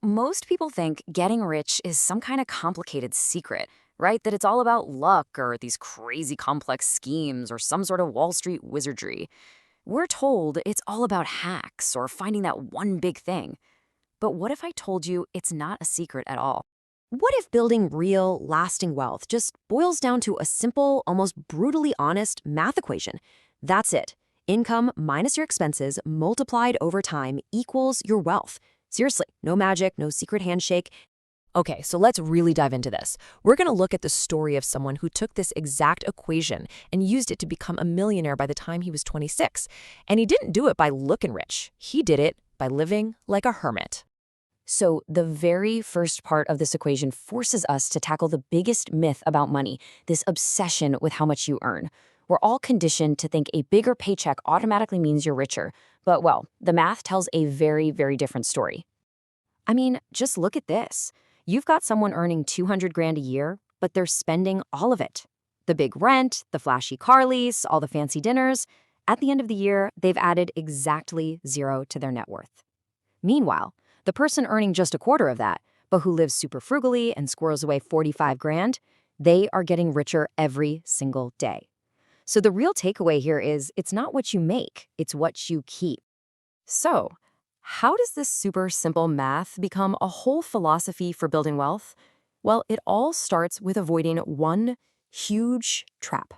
Most people think getting rich is some kind of complicated secret, right? That it's all about luck or these crazy complex schemes or some sort of Wall Street wizardry. We're told it's all about hacks or finding that one big thing. But what if I told you it's not a secret at all? What if building real, lasting wealth just boils down to a simple, almost brutally honest math equation? That's it. Income minus your expenses multiplied over time equals your wealth. Seriously, no magic, no secret handshake. Okay, so let's really dive into this. We're going to look at the story of someone who took this exact equation and used it to become a millionaire by the time he was 26. And he didn't do it by looking rich. He did it by living like a hermit. So, the very first part of this equation forces us to tackle the biggest myth about money, this obsession with how much you earn. We're all conditioned to think a bigger paycheck automatically means you're richer. But, well, the math tells a very, very different story. I mean, just look at this. You've got someone earning 200 grand a year, but they're spending all of it. The big rent, the flashy car lease, all the fancy dinners. At the end of the year, they've added exactly zero to their net worth. Meanwhile, the person earning just a quarter of that, but who lives super frugally and squirrels away 45 grand, they are getting richer every single day. So the real takeaway here is it's not what you make, it's what you keep. So, how does this super simple math become a whole philosophy for building wealth? Well, it all starts with avoiding one huge trap.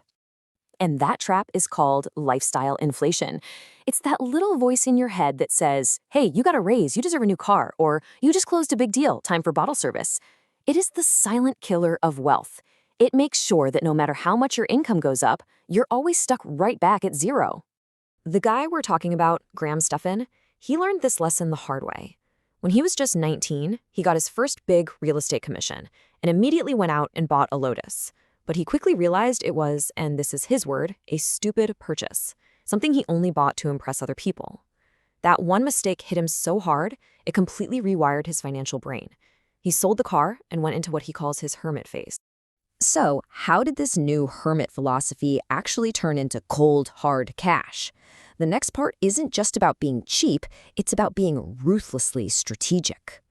And that trap is called lifestyle inflation. It's that little voice in your head that says, hey, you got a raise, you deserve a new car, or you just closed a big deal, time for bottle service. It is the silent killer of wealth. It makes sure that no matter how much your income goes up, you're always stuck right back at zero. The guy we're talking about, Graham Stephan, he learned this lesson the hard way. When he was just 19, he got his first big real estate commission and immediately went out and bought a Lotus. But he quickly realized it was, and this is his word, a stupid purchase, something he only bought to impress other people. That one mistake hit him so hard, it completely rewired his financial brain. He sold the car and went into what he calls his hermit phase. So, how did this new hermit philosophy actually turn into cold, hard cash? The next part isn't just about being cheap, it's about being ruthlessly strategic.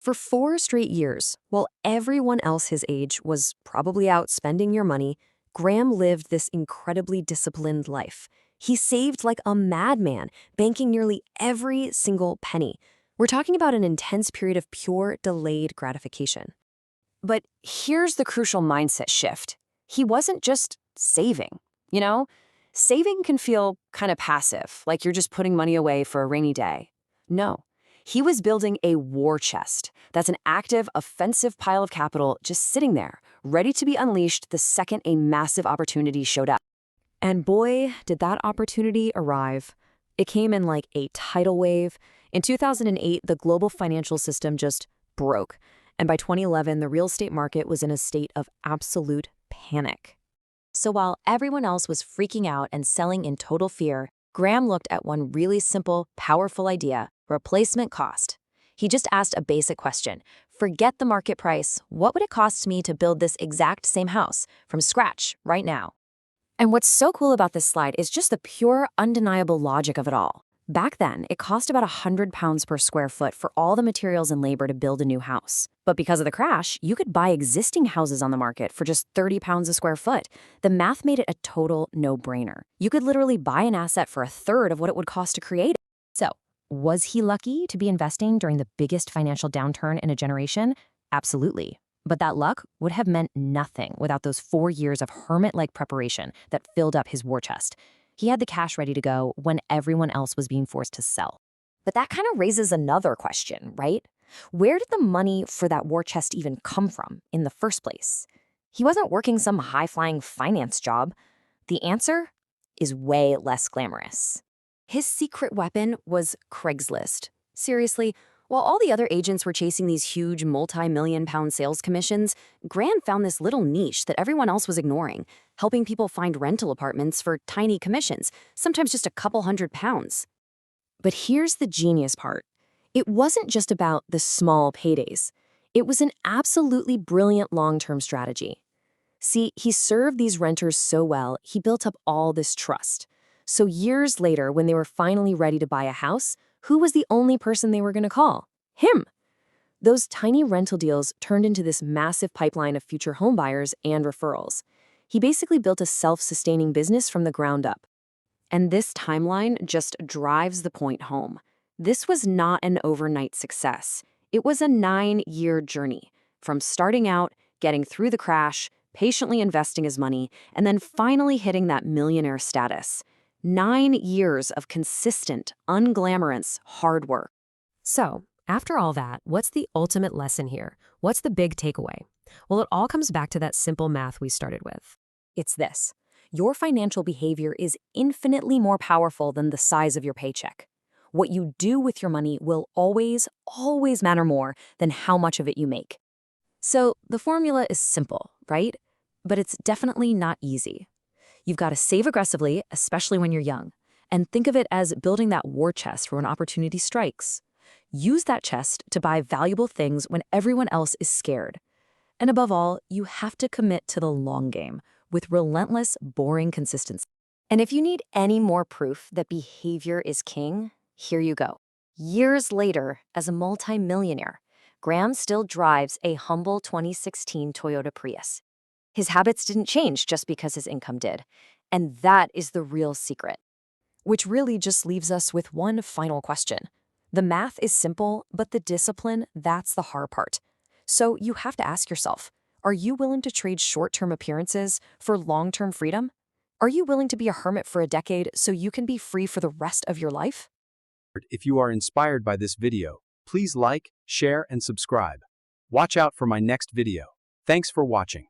For 4 straight years, while everyone else his age was probably out spending your money, Graham lived this incredibly disciplined life. He saved like a madman, banking nearly every single penny. We're talking about an intense period of pure delayed gratification. But here's the crucial mindset shift. He wasn't just saving, you know? Saving can feel kind of passive, like you're just putting money away for a rainy day. No. He was building a war chest. That's an active, offensive pile of capital just sitting there, ready to be unleashed the second a massive opportunity showed up. And boy, did that opportunity arrive. It came in like a tidal wave. In 2008, the global financial system just broke. And by 2011, the real estate market was in a state of absolute panic. So while everyone else was freaking out and selling in total fear, Graham looked at one really simple, powerful idea: replacement cost. He just asked a basic question. Forget the market price. What would it cost me to build this exact same house from scratch right now? And what's so cool about this slide is just the pure, undeniable logic of it all. Back then, it cost about £100 per square foot for all the materials and labor to build a new house. But because of the crash, you could buy existing houses on the market for just £30 a square foot. The math made it a total no-brainer. You could literally buy an asset for a third of what it would cost to create it. So, was he lucky to be investing during the biggest financial downturn in a generation? Absolutely. But that luck would have meant nothing without those 4 years of hermit-like preparation that filled up his war chest. He had the cash ready to go when everyone else was being forced to sell. But that kind of raises another question, right? Where did the money for that war chest even come from in the first place? He wasn't working some high-flying finance job. The answer is way less glamorous. His secret weapon was Craigslist. Seriously, while all the other agents were chasing these huge multi-million-pound sales commissions, Graham found this little niche that everyone else was ignoring, helping people find rental apartments for tiny commissions, sometimes just a couple £100. But here's the genius part. It wasn't just about the small paydays. It was an absolutely brilliant long-term strategy. See, he served these renters so well, he built up all this trust. So years later, when they were finally ready to buy a house, who was the only person they were going to call? Him. Those tiny rental deals turned into this massive pipeline of future homebuyers and referrals. He basically built a self-sustaining business from the ground up. And this timeline just drives the point home. This was not an overnight success. It was a 9-year journey, from starting out, getting through the crash, patiently investing his money, and then finally hitting that millionaire status. 9 years of consistent, unglamorous hard work. So, after all that, what's the ultimate lesson here? What's the big takeaway? Well, it all comes back to that simple math we started with. It's this. Your financial behavior is infinitely more powerful than the size of your paycheck. What you do with your money will always, always matter more than how much of it you make. So the formula is simple, right? But it's definitely not easy. You've got to save aggressively, especially when you're young, and think of it as building that war chest for when opportunity strikes. Use that chest to buy valuable things when everyone else is scared. And above all, you have to commit to the long game with relentless, boring consistency. And if you need any more proof that behavior is king, here you go. Years later, as a multimillionaire, Graham still drives a humble 2016 Toyota Prius. His habits didn't change just because his income did. And that is the real secret. Which really just leaves us with one final question. The math is simple, but the discipline, that's the hard part. So you have to ask yourself, are you willing to trade short-term appearances for long-term freedom? Are you willing to be a hermit for a decade so you can be free for the rest of your life? If you are inspired by this video, please like, share, and subscribe. Watch out for my next video. Thanks for watching.